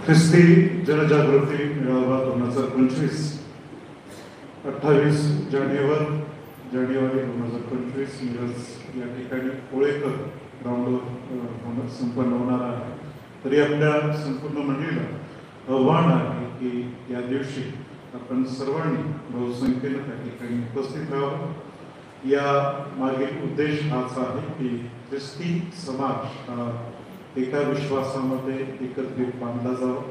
ख्रिस्ती जनजागृती मेळावा 2025 28 जानेवारी 2025 मिरज या ठिकाणी कोळेकर ग्राउंडवर संपन्न होणार आहे. तरी आपल्या संपूर्ण मंडळीला आव्हान आहे की या दिवशी आपण सर्वांनी बहुसंख्येनं त्या ठिकाणी उपस्थित राहावं. या मागील उद्देश हाच आहे की ख्रिस्ती समाज हा एका विश्वासामध्ये एकत्रित बांधला जावा.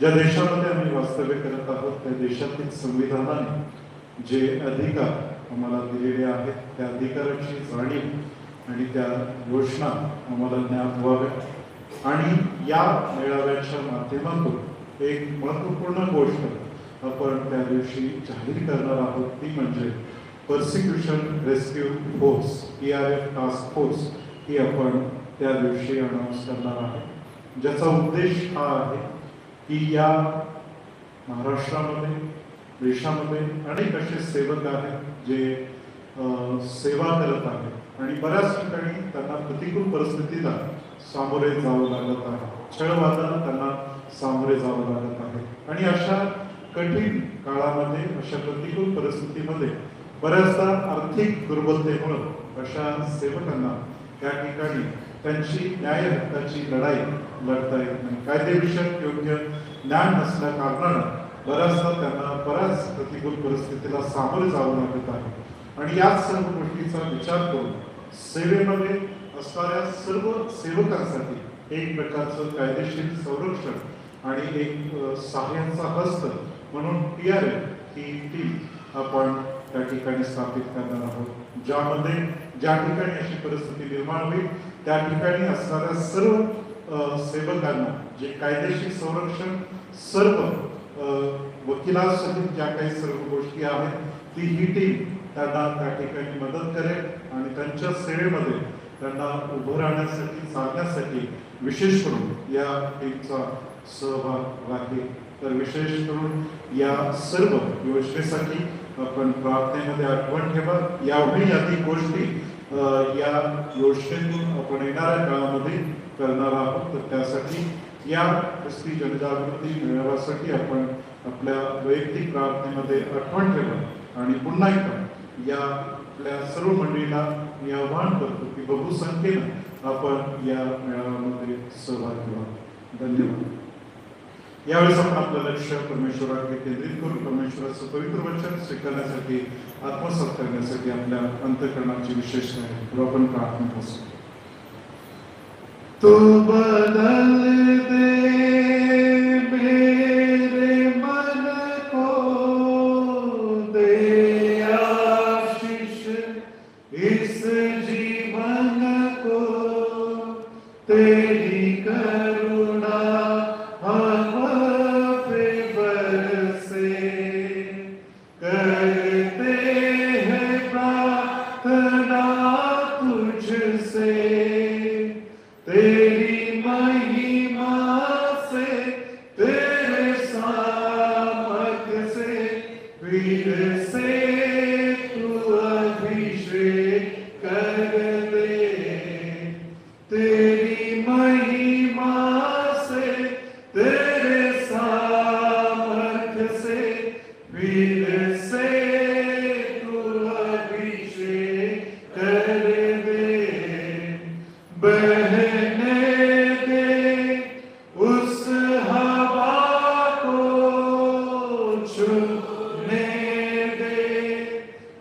ज्या देशामध्ये आम्ही वास्तव्य करत आहोत त्या देशातील संविधानाने जे अधिकार आम्हाला दिलेले आहेत त्या अधिकाराची जाणीव आणि त्या घोषणा आम्हाला ज्ञात व्हाव्या. आणि या मेळाव्याच्या माध्यमातून एक महत्त्वपूर्ण गोष्ट आपण त्या दिवशी जाहीर करणार आहोत, ती म्हणजे persecution rescue force PRF task force ही आपण त्या दिवशी अनाऊन्स करणार आहे. ज्याचा उद्देश हा आहे की या महाराष्ट्रामध्ये देशामध्ये अनेक असे सेवक आहेत जे सेवा करत आहेत आणि बऱ्याच ठिकाणी त्यांना प्रतिकूल परिस्थितीला सामोरे जावं लागत आहे, छळवादाला त्यांना सामोरे जावं लागत आहे. आणि अशा कठीण काळामध्ये अशा प्रतिकूल परिस्थितीमध्ये बऱ्याचदा आर्थिक दुर्बलतेमुळे अशा सेवकांना त्या ठिकाणी त्यांची न्याय हक्काची लढाई लढता येत नाही. कायदेविषयक योग्य ज्ञान नसल्या कारणानं बऱ्याचदा त्यांना बऱ्याच प्रतिकूल परिस्थितीला सामोरे जावं लागत आहे. आणि याच सर्व गोष्टीचा विचार करून सेवेमध्ये असणाऱ्या सर्व सेवकांसाठी एक प्रकारचं कायदेशीर संरक्षण आणि एक सहाय्याचा हस्त म्हणून PRF ही टीम आपण त्या ठिकाणी स्थापित करणार आहोत. ज्या ठिकाणी अशी परिस्थिती निर्माण होईल त्या ठिकाणी असणाऱ्या सर्व सेवकांना जे कायदेशीर संरक्षण सर्व वकिलांसाठी ज्या काही सर्व गोष्टी आहेत ती ही टीम त्यांना त्या ठिकाणी मदत करेल आणि त्यांच्या सेवेमध्ये त्यांना उभं राहण्यासाठी चालण्यासाठी विशेष करून या टीमचा सहभाग राहील. तर विशेष करून या सर्व योजनेसाठी आपण प्रार्थनेमध्ये आठवण ठेवा. याहूनही अधिक गोष्टी या योजनेतून आपण येणाऱ्या काळामध्ये करणार आहोत. तर त्यासाठी या ख्रिस्ती जनजागृती मेळाव्यासाठी आपण आपल्या वैयक्तिक प्रार्थनेमध्ये आठवण ठेवा. आणि पुन्हा एकदा या आपल्या सर्व मंडळीला मी आवाहन करतो की बहुसंख्येनं आपण या मेळाव्यामध्ये सहभागी व्हा. धन्यवाद. यावेळेस आपण आपलं लक्ष परमेश्वराकडे केंद्रित करून परमेश्वराचं पवित्र वचन स्वीकारण्यासाठी आत्मसात करण्यासाठी आपल्या अंतःकरणाची विशेष आहे. आपण प्रार्थना करू. तू बदल दे मेरे मन को, दे आशीष इस जीवन को, तेरी करुणा हम पे बरसे, करते हैं प्रार्थना तुझसे, तेरी महिमा से, तेरे सामर्थ्य से, वीर से तू अभिषेक कर दे, तेरी महिमा से, तेरे सामर्थ्य से, वीर से तू अभिषेक कर दे, बहने दे उस हवा को, छूने दे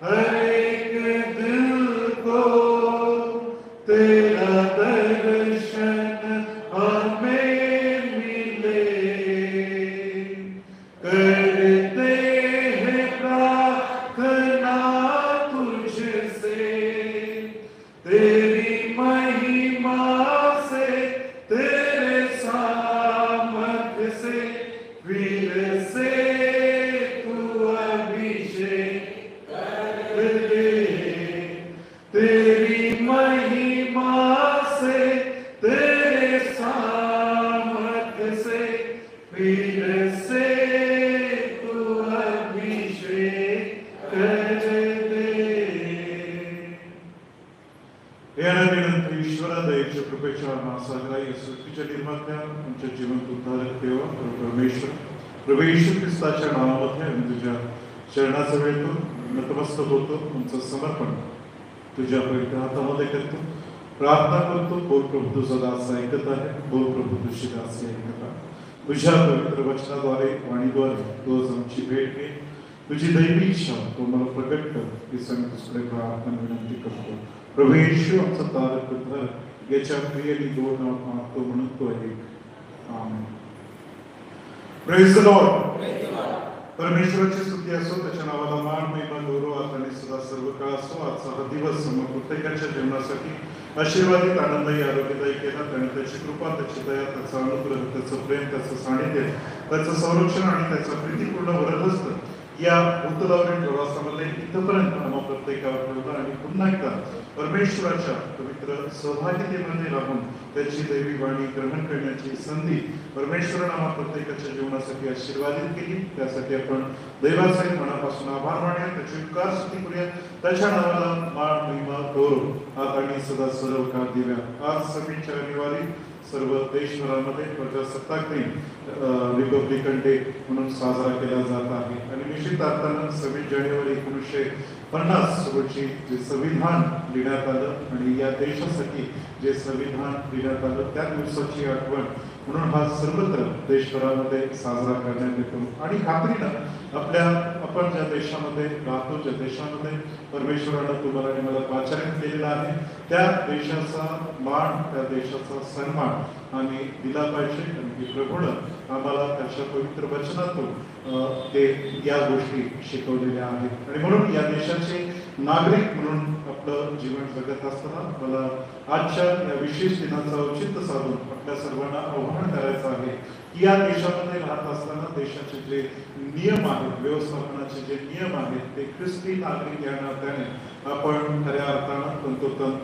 हर एक दिल को, तेरा दर्शन हमें मिले, करते हैं प्रार्थना तुझसे, तेरी महिमा से, तेरे सामर्थ्य से, वीर से तू अभिषेक कर दे, तेरी महिमा से, तेरे सामर्थ्य से, वीर से तू अभिषेक कर दे. येणाऱ्यानंतर ईश्वरा दयेच्या कृपेच्या महासागरा या सृष्टीच्या निर्मात्या आमच्या जिवंत उद्धारक देवा परमेश्वर प्रभू येशू ख्रिस्ताच्या नावामध्ये आम्ही तुझ्या चरणाचा वेळतो नतमस्तक होतो. आमचं समर्पण तुझ्या पवित्र हातामध्ये करतो. प्रार्थना करतो बोल प्रभू तुझा दास ऐकत आहे. बोल प्रभू तुझी दास ऐकत आहे. तुझ्या पवित्र वचनाद्वारे वाणीद्वारे तू आमची भेट घे. तुझी दैवी इच्छा तो मला प्रकट कर ही सांग तुझ्याकडे प्रार्थना विनंती करतो. प्रभू येशू आमचा तारक उद्धारक याच्या प्रियनी दोन नाव मागतो म्हणून तो एक आमेन. Praise the Lord. परमेश्वराची स्तुती असो, त्याच्या नावाला मान महिमा गौरव आता आणि सदा सर्व काळ असो. आजचा हा दिवस प्रत्येकाच्या जीवनासाठी आशीर्वादित आनंददायी आरोग्यदायी केला. त्याने त्याची कृपा, त्याची दया, त्याचा अनुग्रह, त्याचं प्रेम, त्याचं सानिध्य, त्याचं संरक्षण आणि त्याचा प्रीतीपूर्ण वरदहस्त या भूतलावरील प्रवासामध्ये इथपर्यंत आम्हा प्रत्येकावर ठेवला आणि पुन्हा एकदा परमेश्वराच्या पवित्र सहभागितेमध्ये राहून त्याची दैवी वाणी ग्रहण करण्याची संधी परमेश्वराने आम्हा प्रत्येकाच्या जीवनासाठी आशीर्वादित केली. त्यासाठी आपण दैवाचे मनापासून आभार मानूया, त्याची उपकार स्तुती करूया. त्याच्या नावाला मान महिमा गौरव आज आणि सदा सर्व काळ देऊया. आज 26 जानेवारी सर्व देशभरामध्ये प्रजासत्ताक दिन रिपब्लिकन डे म्हणून साजरा केला जात आहे. आणि निश्चित अर्थानं 26 जानेवारी 1950 रोजी जे संविधान लिहिण्यात आलं आणि या देशासाठी जे संविधान लिहिण्यात आलं त्या दिवसाची आठवण म्हणून हा सर्वत्र देशभरामध्ये साजरा करण्यात येतो. आणि खात्रीनं आपण ज्या देशामध्ये राहतो, ज्या देशामध्ये परमेश्वरानं तुम्हाला आणि मला पाचारण केलेला आहे त्या देशाचा मान, त्या देशाचा सन्मान आम्ही दिला पाहिजे. आणि प्रभूनं आम्हाला त्याच्या पवित्र वचनातून ते या गोष्टी शिकवलेल्या आहेत. आणि म्हणून या देशाचे नागरिक म्हणून आपलं जीवन जगत असताना मला आजच्या या विशेष दिनाचं औचित्य साधून आपल्या सर्वांना आव्हान करायचं आहे की या देशामध्ये राहत असताना देशाचे जे नियम आहेत, व्यवस्थापनाचे जे नियम आहेत ते ख्रिस्ती नागरिक या नात्याने आपण खऱ्या अर्थानं तंतोतंत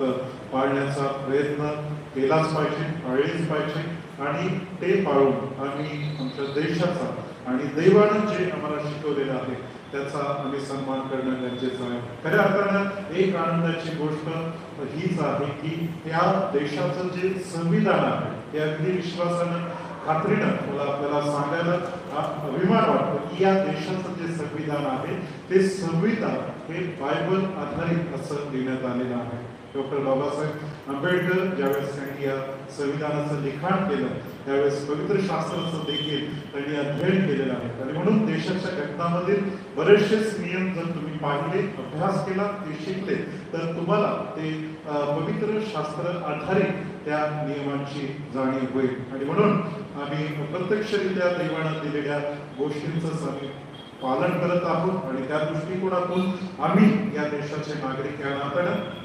पाळण्याचा प्रयत्न केलाच पाहिजे, पाळलेच पाहिजे. आणि ते पाळून आम्ही आमच्या देशाचा आणि दैवानं जे आम्हाला शिकवलेलं आहे त्याचा आम्ही सन्मान करणं गरजेचं आहे. खऱ्या अर्थानं एक आनंदाची गोष्ट हीच आहे की त्या देशाचं जे संविधान आहे ते अगदी विश्वासानं खात्रीनं मला आपल्याला सांगायला अभिमान वाटतो की या देशाचं जे संविधान आहे ते संविधान हे बायबल आधारित असं लिहिण्यात आलेलं आहे. डॉक्टर बाबासाहेब आंबेडकर ज्यावेळेस त्यांनी या संविधानाचं लिखाण केलं त्यावेळेस पवित्र शास्त्राचं देखील त्यांनी अध्ययन केलेलं आहे. आणि म्हणून देशाच्या घटनामधील बरेचसेच नियम जर तुम्ही पाहिले, अभ्यास केला, ते शिकले तर तुम्हाला ते पवित्र शास्त्र आधारित त्या नियमांची जाणीव होईल. आणि म्हणून आम्ही प्रत्यक्षरित्या दैवानं दिलेल्या गोष्टींचं आम्ही पालन करत आहोत. आणि त्या दृष्टिकोनातून आम्ही या देशाचे नागरिक या नात्यानं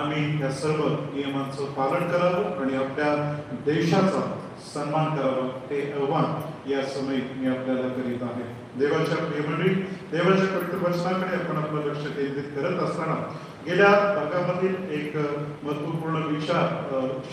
आम्ही या सर्व नियमांचं पालन करावं आणि आपल्या देशाचा सन्मान करावा हे आव्हान या समय मी आपल्याला करीत आहे. देवाच्या प्रियमंडळी, देवाच्या पवित्र वचनाकडे आपण आपलं लक्ष केंद्रित करत असताना गेल्या भागामधील एक महत्वपूर्ण विचार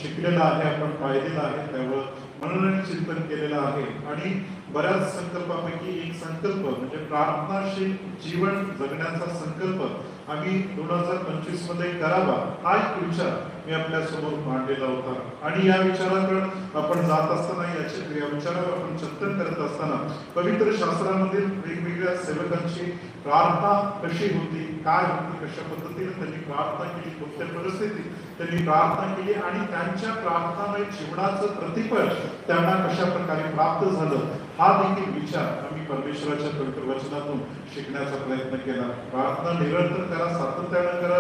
शिकलेला आहे, आपण पाहिलेला आहे, त्यावर मनन चिंतन केलेलं आहे. आणि बऱ्याच संकल्पापैकी एक संकल्प म्हणजे प्रार्थनाशील जीवन जगण्याचा संकल्प आम्ही 2025 मध्ये करावा हा एक विचार मी आपल्या समोर मांडलेला होता. आणि या विचाराकडे आपण जात असताना या विचारावर आपण चिंतन करत असताना पवित्र शास्त्रामधील वेगवेगळ्या सेवकांची प्रार्थना कशी होती, काय होती, कशा पद्धतीने त्यांनी प्रार्थना केली, कोणत्या परिस्थितीत त्यांनी प्रार्थना केली आणि त्यांच्या प्रार्थनामय जीवनाचं प्रतिफळ त्यांना कशा प्रकारे प्राप्त झालं हा देखील विचार आम्ही परमेश्वराच्या पवित्र वचनातून शिकण्याचा प्रयत्न केला. प्रार्थना निरंतर करा, सातत्यानं करा,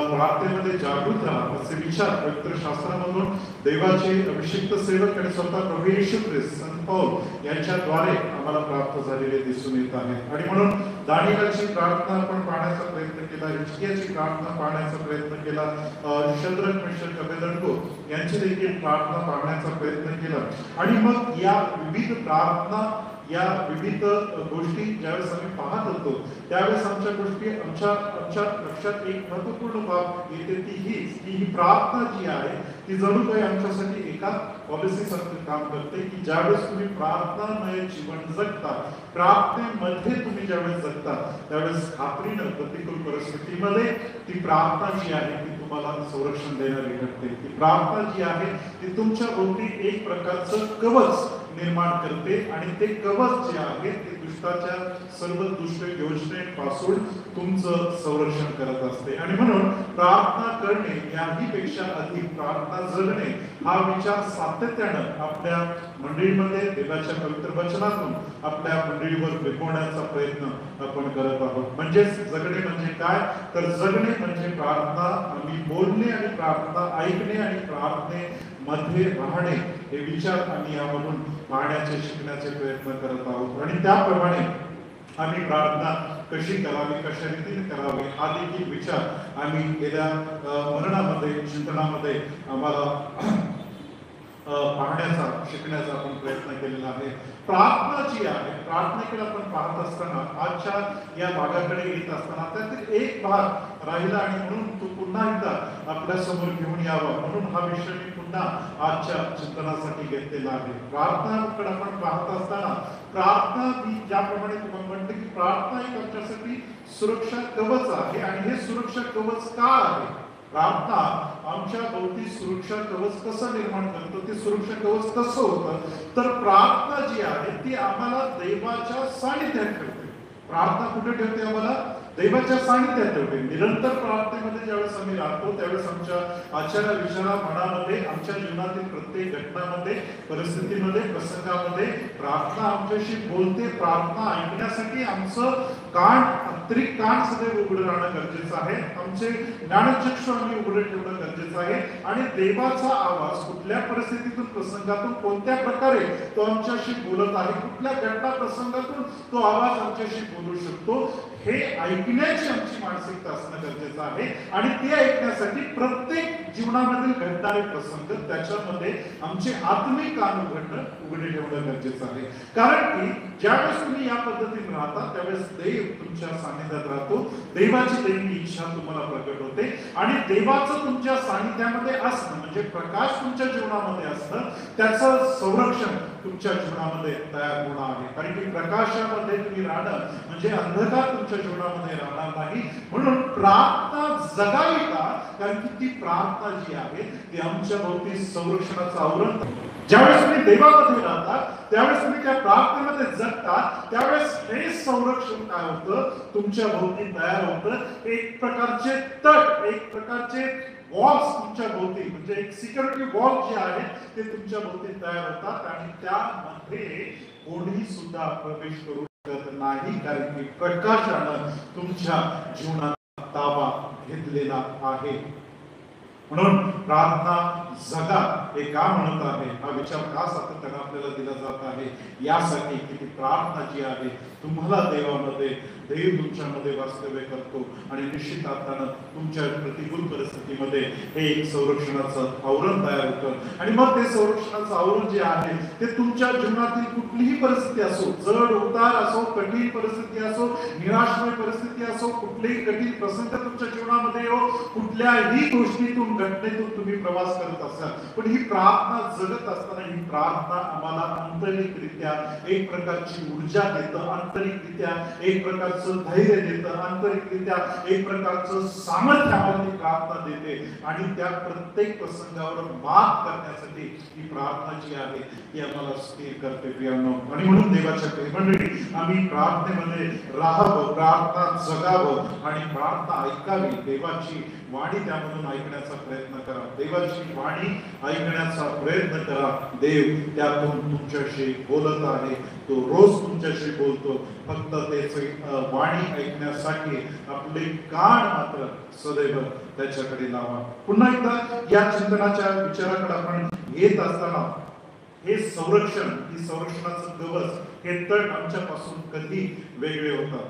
प्रार्थनेमध्ये जागृत राहा असे विचार पवित्र शास्त्रामधून देवाचे अभिषिक्त सेवक आणि स्वतः प्रभू येशू ख्रिस्त संत पौल यांच्याद्वारे आम्हाला प्राप्त झालेले दिसून येत आहे. आणि म्हणून दानियेलची प्रार्थना आपण पाहण्याचा प्रयत्न केला, हिजकियाची प्रार्थना पाहण्याचा प्रयत्न केला, शद्रक, मेशक, अबेदnego यांची देखील प्रार्थना पाहण्याचा प्रयत्न केला. आणि मग या विविध प्रार्थना या विविध गोष्टी ज्यावेळेस आम्ही पाहत होतो त्यावेळेस आमच्या लक्षात एक महत्वपूर्ण बाब येते ती ही प्रार्थना जी आहे ती जणू काही आमच्यासाठी एका पॉलिसी सारखं काम करते की ज्यावेळेस तुम्ही प्रार्थनामय जीवन जगता, प्रार्थनेमध्ये तुम्ही ज्यावेळेस जगता त्यावेळेस खात्रीनं प्रतिकूल परिस्थितीमध्ये ती प्रार्थना जी आहे ती तुम्हाला संरक्षण देणारी ठरते. ती प्रार्थना जी आहे ती तुमच्या भोवती एक प्रकारचं कवच निर्माण करते आणि ते कवच जे आहे ते दुष्टाच्या सर्व दुष्ट योजनेपासून तुमचं संरक्षण करत असते. आणि म्हणून प्रार्थना करणे याही पेक्षा अधिक प्रार्थना जगणे हा विचार सातत्यानं आपल्या मंडळीमध्ये देवाच्या पवित्र वचनातून आपल्या मंडळीवर विकवण्याचा प्रयत्न आपण करत आहोत. म्हणजेच जगणे म्हणजे काय तर जगणे म्हणजे प्रार्थना आम्ही बोलणे आणि प्रार्थना ऐकणे आणि प्रार्थनेमध्ये राहणे हे विचार आम्ही यामधून पाहण्याचे शिकण्याचे प्रयत्न करत आहोत. आणि त्याप्रमाणे आम्ही प्रार्थना कशी करावी कशा रीतीने करावी हा देखील विचार आम्ही गेल्या मननामध्ये चिंतनामध्ये आम्हाला पाहण्याचा शिकण्याचा आपण प्रयत्न केलेला आहे. प्रार्थना जी आहे प्रार्थनेकडे आपण पाहत असताना आजच्या या भागाकडे येत असताना त्यातील एक भाग राहिला आणि म्हणून तो पुन्हा एकदा आपल्या समोर घेऊन यावा म्हणून हा विषय मी पुन्हा आजच्या चिंतनासाठी घेतलेला आहे. प्रार्थनाकडे आपण पाहत असताना प्रार्थना ही ज्याप्रमाणे तुम्हाला म्हणते की प्रार्थना एक आमच्यासाठी सुरक्षा कवच आहे. आणि हे सुरक्षा कवच का आहे? प्रार्थना आमच्या भोवती सुरक्षा कवच कसं निर्माण करतो ते सुरक्षा कवच कसं होतं तर प्रार्थना जी आहे ती आम्हाला देवाच्या सानिध्यात ठेवते. प्रार्थना कुठे ठेवते? आम्हाला देवाच्या सानिध्यात ठेवते. निरंतर प्रार्थनेमध्ये ज्यावेळेस आम्ही राहतो त्यावेळेस आमच्या आचार विचारा मनामध्ये आमच्या जीवनातील प्रत्येक घटनामध्ये परिस्थितीमध्ये प्रसंगामध्ये प्रार्थना आमच्याशी बोलते. प्रार्थना ऐकण्यासाठी आमचं कान आंतरिक कान सदैव उघडं राहणं गरजेचं आहे. आमचे ज्ञानचक्षु आम्ही उघडं ठेवणं गरजेचं आहे. आणि देवाचा आवाज कुठल्या परिस्थितीतून प्रसंगातून कोणत्या प्रकारे तो आमच्याशी बोलत आहे कुठल्या घटना प्रसंगातून तो आवाज आमच्याशी बोलू शकतो हे ऐकण्याची आमची मानसिकता असणं गरजेचं आहे. आणि ते ऐकण्यासाठी प्रत्येक जीवनामधील घडणारे प्रसंग त्याच्यामध्ये आमचे आत्मिक कान उघडे ठेवणं गरजेचं आहे. कारण की ज्यावेळेस तुम्ही या पद्धतीने राहता त्यावेळेस देव तुमच्या सानिध्यात राहतो. देवाची देणगी इच्छा तुम्हाला प्रकट होते आणि देवाचं तुमच्या सानिध्यामध्ये असणं म्हणजे प्रकाश तुमच्या जीवनामध्ये असणं त्याचं संरक्षण तुमच्या जीवनामध्ये तयार होणं आहे. कारण की प्रकाशामध्ये तुम्ही राहणं म्हणजे अंधकार तुमच्या जीवनामध्ये राहणार नाही. म्हणून प्रार्थना जगावी का? कारण की ती प्रार्थना जी आहे ती आमच्या भोवती संरक्षणाचं आवरण. ज्यावेळेस तुम्ही देवामध्ये राहता त्यावेळेस तुम्ही त्या प्रार्थनेमध्ये जगता त्यावेळेस हे संरक्षण काय होतं तुमच्या भोवती तयार होतं. एक प्रकारचे तट एक प्रकारचे वॉल्स तुमच्या भोवती म्हणजे एक सिक्युरिटी वॉल जे आहे ते तुमच्या भोवती तयार होतात आणि त्यामध्ये कोणी सुद्धा प्रवेश करू शकत नाही. कारण की प्रकाशानं तुमच्या जीवनात ताबा घेतलेला आहे. म्हणून प्रार्थना जगा हे का म्हणत आहे हा विचार का सातत्याने आपल्याला दिला जात आहे यासाठी की ती प्रार्थना जी आहे तुम्हाला देवामध्ये देव तुमच्यामध्ये वास्तव्य करतो आणि निश्चित अर्थानं तुमच्या प्रतिकूल परिस्थितीमध्ये हे एक संरक्षणाचं आवरण तयार होतं. आणि मग ते संरक्षणाचं आवरण जे आहे ते तुमच्या जीवनातील कुठलीही परिस्थिती असो चढ उतार असो कठीण परिस्थिती असो निराशमय परिस्थिती असो कुठलेही कठीण प्रसंग तुमच्या जीवनामध्ये हो कुठल्याही गोष्टीतून घटनेतून तुम्ही प्रवास करत असाल पण ही प्रार्थना जगत असताना ही प्रार्थना आम्हाला आंतरिकरित्या एक प्रकारची ऊर्जा देतं आंतरिकरित्या एक प्रकारचं धैर्य देतं आंतरिकरित्या एक प्रकारचं सामर्थ्य आम्हाला ती प्रार्थना देते. आणि त्या प्रत्येक प्रसंगावर मात करण्यासाठी ही प्रार्थना जी आहे ती आम्हाला स्थिर करते प्रियांनो. आणि म्हणून देवाच्या मंडळी आम्ही प्रार्थनेमध्ये राहावं प्रार्थना जगावं आणि प्रार्थना ऐकावी. देवाची वाणी त्यामधून ऐकण्याचा प्रयत्न करा. देवाची वाणी ऐकण्याचा प्रयत्न करा. देव त्यातून तुमच्याशी बोलत आहे. तो रोज तुमच्याशी बोलतो. फक्त त्याची वाणी ऐकण्यासाठी आपले कान मात्र सदैव त्याच्याकडे लावा. पुन्हा एकदा या चिंतनाच्या विचाराकडे आपण येत असताना हे संरक्षण ही संरक्षणाचं कवच हे तट आमच्यापासून कधी वेगळे होतात.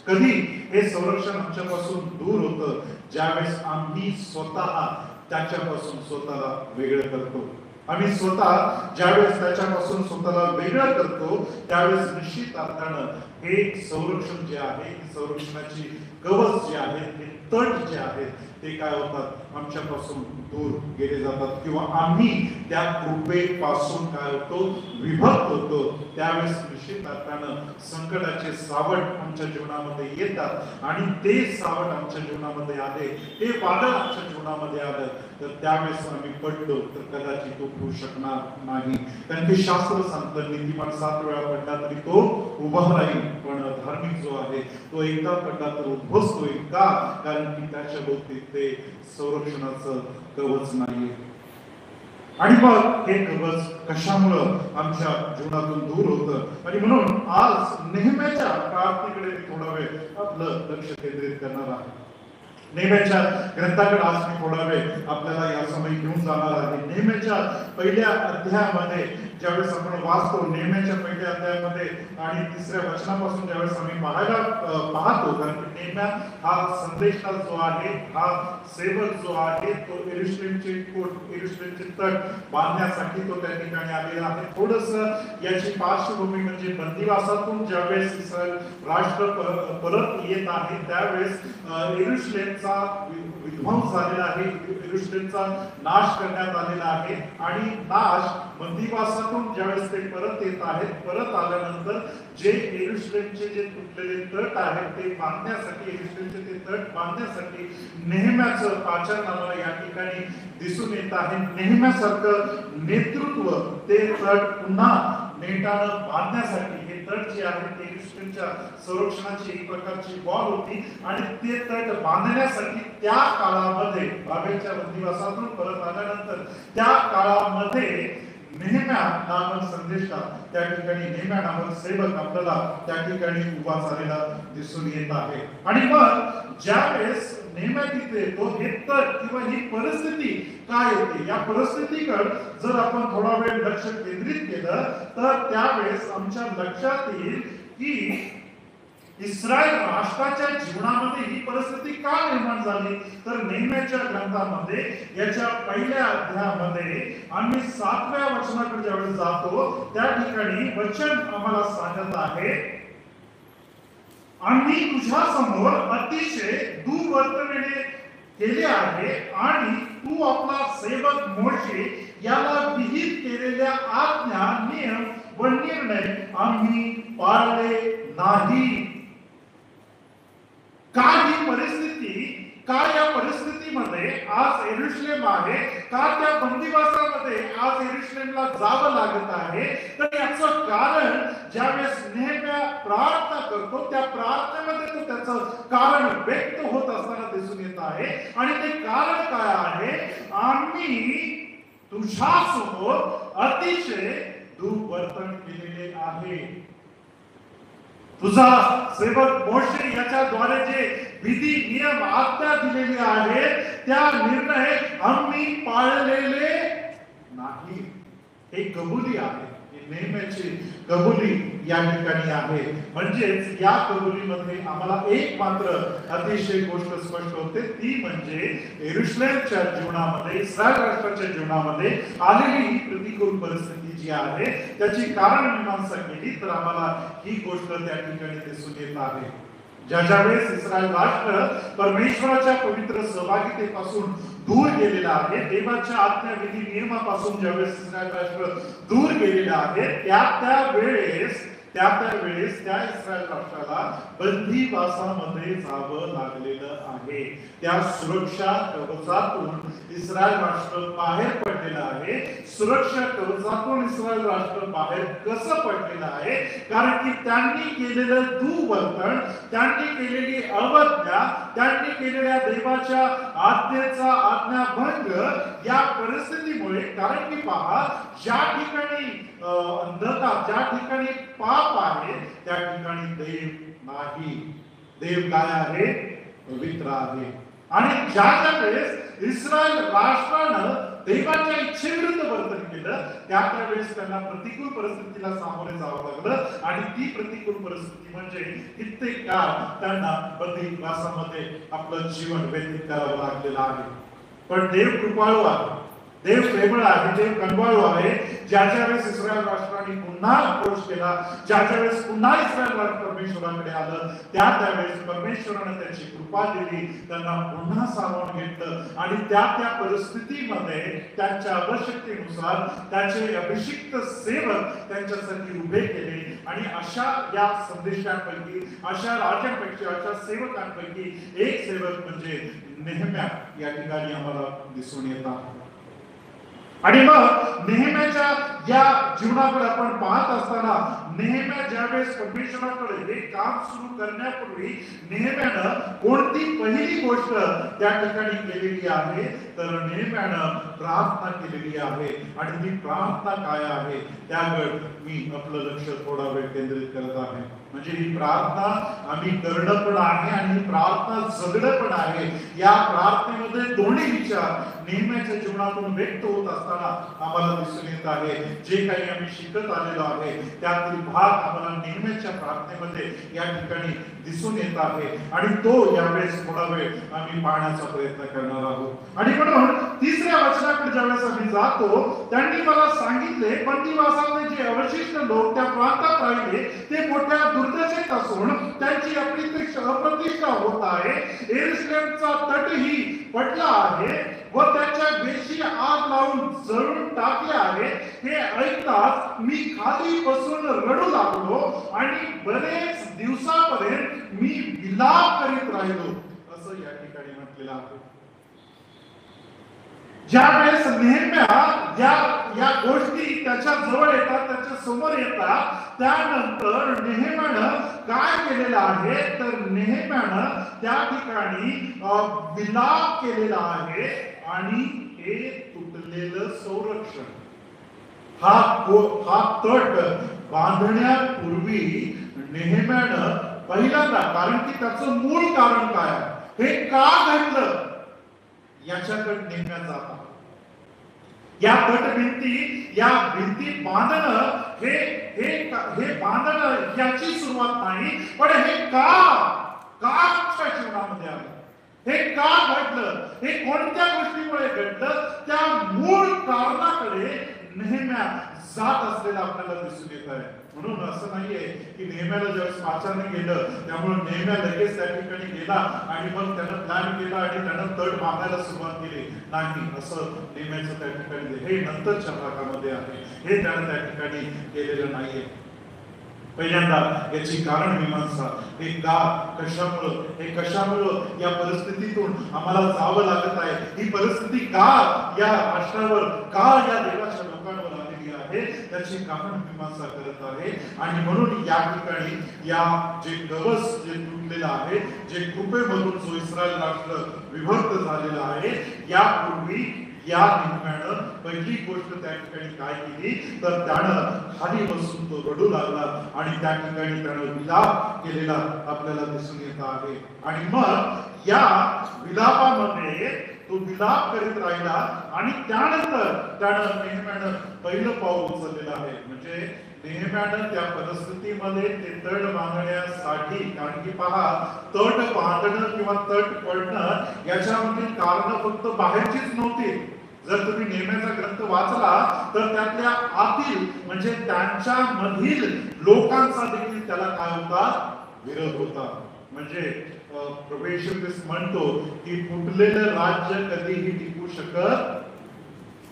कधी हे संरक्षण आमच्यापासून दूर होतं ज्यावेळेस आम्ही स्वतः त्याच्यापासून स्वतःला वेगळं करतो. आम्ही स्वतः ज्यावेळेस त्याच्यापासून स्वतःला वेगळं करतो त्यावेळेस निश्चित अर्थानं हे संरक्षण जे आहे संरक्षणाची कवच जे आहे हे तट जे आहे ते काय होतात, आमच्यापासून दूर गेले जातात किंवा आम्ही त्या कृपेपासून काय होतो, विभक्त होतो. त्यावेळेस निश्चित अर्थानं संकटाचे सावट आमच्या जीवनामध्ये येतात आणि ते सावट आमच्या जीवनामध्ये आले, ते वादळ आमच्या जीवनामध्ये आलं, तर त्यावेळेस आम्ही पडलो तर कदाचित तो होऊ शकणार नाही. कारण की शास्त्र सांगतं नीतिमान 7 वेळा पडला तरी तो उभा राहील, पण धार्मिक जो आहे तो एकदा पडला तर उद्ध्वस्त होईल. का? कारण की त्याच्या भोवती ते संरक्षणाचं कवच नाही. आणि मग हे कवच कशामुळं आमच्या जीवनातून दूर होतं, आणि म्हणून आज नेहमीच्या प्रार्थनेकडे थोडा वेळ आपलं लक्ष केंद्रित करणार आहे. नेहमीच्या ग्रंथाकडे आज मी थोडा वेळ आपल्याला या समय घेऊन जाणार आहे. नेहमीच्या पहिल्या अध्यायामध्ये ज्यावेळेस आपण वाचतो, नेहमीच्या पहिल्या अध्यायामध्ये आणि 3ऱ्या वचनापासून ज्यावेळेस आम्ही पाहतो, कारण नेहम्या हा संदेशा जो आहे, हा सेवक जो आहे, तो यरूशलेमचे कोट, यरूशलेमचे तट बांधण्यासाठी तो त्या ठिकाणी आलेला आहे. थोडंसं याची पार्श्वभूमी म्हणजे बंदिवासातून ज्यावेळेस इस्रायल राष्ट्र परत येत आहे, त्यावेळेस यरूशलेमचा विध्वंस झालेला आहे, यरूशलेमचा नाश करण्यात आलेला आहे. आणि नाश बंदिवासातून ज्यावेळेस ते परत येत आहेत, परत आल्यानंतर जे यरूशलेमचे जे तुटलेले तट आहेत ते बांधण्यासाठी, यरूशलेमचे ते तट बांधण्यासाठी नेहम्याचं आचरण आम्हाला या ठिकाणी दिसून येत आहे. नेहम्यासारखं नेतृत्व ते तट पुन्हा नेटानं बांधण्यासाठी, हे तट जे आहे ते यरूशलेमच्या संरक्षणाची एक प्रकारची वॉल होती आणि ते तट बांधण्यासाठी त्या काळामध्ये, बाबेलच्या बंदिवासातून परत आल्यानंतर त्या काळामध्ये नेहम्या नामक संदेशा त्या ठिकाणी, नेहम्या नामक सेवक आपल्याला त्या ठिकाणी उभा झालेला दिसून येत आहे. आणि मग ज्यावेळेस नेहम्या तिथे येतो, हे तर किंवा ही परिस्थिती काय येते, या परिस्थितीकडे जर आपण थोडा वेळ लक्ष केंद्रित केलं तर त्यावेळेस आमच्या लक्षात येईल की इस्रायल राष्ट्राच्या जीवनामध्ये ही परिस्थिती का निर्माण झाली. तर नेहम्याच्या ग्रंथामध्ये याच्या पहिल्या अध्यायामध्ये आम्ही 7व्या वचनाकडे ज्यावेळेस जातो, त्या ठिकाणी वचन आम्हाला सांगत आहे, आम्ही तुझ्या समोर अतिशय दुर्वर्तवणे केले आहे आणि तू आपला सेवक मोशे याला विहित केलेल्या आज्ञा, नियम व निर्णय आम्ही पाळले नाही. काय ही परिस्थिती, काय या परिस्थितीमध्ये आज यरूशलेम आहे, का त्या बंदिवासामध्ये आज यरूशलेमला जावं लागत आहे. तर याचं कारण ज्यावेळेस नेहम्या प्रार्थना करतो, त्या प्रार्थनेमध्ये तो त्याचं कारण व्यक्त होत असताना दिसून येत आहे. आणि ते कारण काय आहे, आम्ही तुझ्यासमोर अतिशय दुर्वर्तन केलेले आहे. तुझा सेवक मोशे याच्याद्वारे जे विधी, नियम, आज्ञा दिलेली आहे, त्या निर्णय आम्ही पाळलेले नाही. हे कबुली आहे, नेहमीची कबुली या ठिकाणी आहे. म्हणजेच या कबुलीमध्ये आम्हाला एक मात्र अतिशय गोष्ट स्पष्ट होते, ती म्हणजे यरूशलेमच्या जीवनामध्ये, इस्रायल राष्ट्राच्या जीवनामध्ये आलेली ही प्रतिकूल परिस्थिती जी आहे त्याची कारण मीमांसा केली तर आम्हाला ही गोष्ट त्या ठिकाणी दिसून येत आहे. ज्या वेळेस इस्रायल राष्ट्र परमेश्वराच्या पवित्र सहभागितेपासून दूर गेलेला आहे, देवाच्या आज्ञा, विधी, नियमापासून ज्यावेळेस इस्रायल राष्ट्र दूर गेलेला आहे, त्या वेळेस त्या इस्रायल राष्ट्राला बंदिवासामध्ये जावं लागलेलं आहे. त्या सुरक्षा कवचातून इस्रायल राष्ट्र बाहेर पडलेलं आहे. सुरक्षा कवचातून इस्रायल राष्ट्र बाहेर कसं पडलेलं आहे, कारण की त्यांनी केलेलं दुर्वर्तन, त्यांनी केलेली अवज्ञा, त्यांनी केलेल्या देवाच्या आज्ञेचा आज्ञाभंग या परिस्थितीमुळे. कारण की पहा, ज्या ठिकाणी अंधकार, ज्या ठिकाणी पाप आहे, त्या ठिकाणी देव नाही. देव काय आहे? पवित्र आहे. आणि ज्या वेळेस इस्रायल राष्ट्रानं देवाच्या इच्छेविरुद्ध वर्तन केलं, त्यावेळेस त्यांना प्रतिकूल परिस्थितीला सामोरे जावं लागलं. आणि ती प्रतिकूल परिस्थिती म्हणजे कित्येक काळ त्यांना बंदिवासामध्ये आपलं जीवन व्यतीत करावं लागलेलं आहे. पण देव कृपाळू आहे. देव प्रेमळ आहे, देव कनवाळू आहे. ज्याच्या वेळेस इस्रायल राष्ट्राने पुन्हा अप्रोच केला, ज्याच्या वेळेस पुन्हा इस्रायल राष्ट्र परमेश्वराकडे आलं, त्यावेळेस परमेश्वराने त्याची कृपा दिली, त्यांना पुन्हा सामावून घेतलं आणि त्या परिस्थितीमध्ये त्यांच्या आवश्यकतेनुसार त्याचे अभिषिक्त सेवक त्यांच्यासाठी उभे केले. आणि अशा या संदेशांपैकी, अशा राजांपैकी, अशा सेवकांपैकी एक सेवक म्हणजे नेहम्या या ठिकाणी आम्हाला दिसून येतात. आणि मग नेहम्याच्या या जीवनाकडे आपण पाहत असताना नेहम्या ज्यावेळेस परमेश्वराकडे हे काम सुरू करण्यापूर्वी नेहम्यानं कोणती पहिली गोष्ट त्या ठिकाणी केलेली आहे तर नेहम्यानं प्रार्थना केलेली आहे. आणि ती प्रार्थना काय आहे त्याकडे मी आपलं लक्ष थोडा वेळ केंद्रित करत आहे. म्हणजे ही प्रार्थना आम्ही करणं पण आहे आणि ही प्रार्थना जगणं पण आहे. या प्रार्थनेमध्ये दोन्ही विचार नेहम्याच्या जीवनातून व्यक्त होत असताना आम्हाला दिसून येत आहे. जे काही आम्ही शिकत आलेलो आहे त्यातील भाग आम्हाला नेहम्याच्या प्रार्थनेमध्ये या ठिकाणी दिसून येत आहे आणि तो यावेळेस थोडा वेळ आम्ही पाहण्याचा प्रयत्न करणार आहोत. आणि म्हणून तिसऱ्या वचनाकडे ज्यावेळेस आम्ही जातो, त्यांनी मला सांगितले, बंदिवासातले जे अवशिष्ट लोक त्या प्रांतात राहिले ते मोठ्या दुर्दशेत असून त्यांची अप्रतिष्ठा होत आहे. यरूशलेमचा तटही पडला आहे व त्याच्या वेशी आग लावून जळून टाकले आहे. हे ऐकताच मी खाली बसून रडू लागलो आणि बरेच दिवसापर्यंत मी विलाप करीत राहिलो, असं या ठिकाणी म्हटलेलं आहे. ज्या वेळेस नेहम्या या गोष्टी त्याच्या जवळ येतात, त्याच्या समोर येतात, त्यानंतर नेहम्यानं काय केलेलं आहे तर नेहम्यानं त्या ठिकाणी विलाप केलेला आहे. आणि हे तुटलेलं संरक्षण, हा तट बांधण्यापूर्वी नेहम्यानं पहिल्यांदा, कारण की त्याचं मूळ कारण काय, हे का घडलं याच्याकडे नेहम्या जातात. या तटभिंती, या भिंती बांधणं हे बांधणं याची सुरुवात नाही, पण हे का आमच्या जीवनामध्ये आलं, हे का घडलं, हे कोणत्या गोष्टीमुळे घडलं, त्या मूळ कारणाकडे नेहम्या जात असलेला आपल्याला दिसून येत आहे. म्हणून असं नाहीये की नेहम्याला ज्यावेळेस वाचाने गेलं त्यामुळे नेहम्या लगेच त्या ठिकाणी गेला आणि मग त्यानं प्लॅन केला आणि त्यानं तट बांधायला सुरुवात केली. नाही, असं नेहम्याचं त्या ठिकाणी हे नंतरच्या भागामध्ये आहे, हे त्यानं त्या ठिकाणी केलेलं नाहीये. पहिल्यांदा याची कारण मीमांसा, हे का, कशामुळं या परिस्थितीतून आम्हाला जावं लागत आहे, ही परिस्थिती का या राष्ट्रावर, का या देवाच्या लोकांवर आलेली आहे, त्याची कारण मीमांसा करत आहे. आणि म्हणून या ठिकाणी या जे कवच जे तुटलेलं आहे, जे कृपेमधून जो इस्रायल राष्ट्र विभक्त झालेला आहे, यापूर्वी या नेहम्यानं पहिली गोष्ट त्या ठिकाणी काय केली तर त्यानं खाली बसून तो रडू लागला आणि त्या ठिकाणी त्यानं विलाप केलेला आपल्याला दिसून येत आहे. आणि मग या विलापामध्ये तो विलाप करीत राहिला आणि त्यानंतर त्यानं नेहम्यानं पहिलं पाऊल उचललेलं आहे. म्हणजे नेहम्यानं त्या परिस्थितीमध्ये ते तट बांधण्यासाठी, कारण की पहा, तट बांधणं किंवा तट पडणं याच्यामधील कारण फक्त बाहेरचीच नव्हती. जर तुम्ही नेहम्याचा ग्रंथ वाचला तर त्यातल्या आतील म्हणजे त्यांच्या मधील लोकांचा देखील त्याला काय होता, विरोध होता. म्हणजे प्रभू येशू ख्रिस्त म्हणतो की फुटलेलं राज्य कधीही टिकू शकत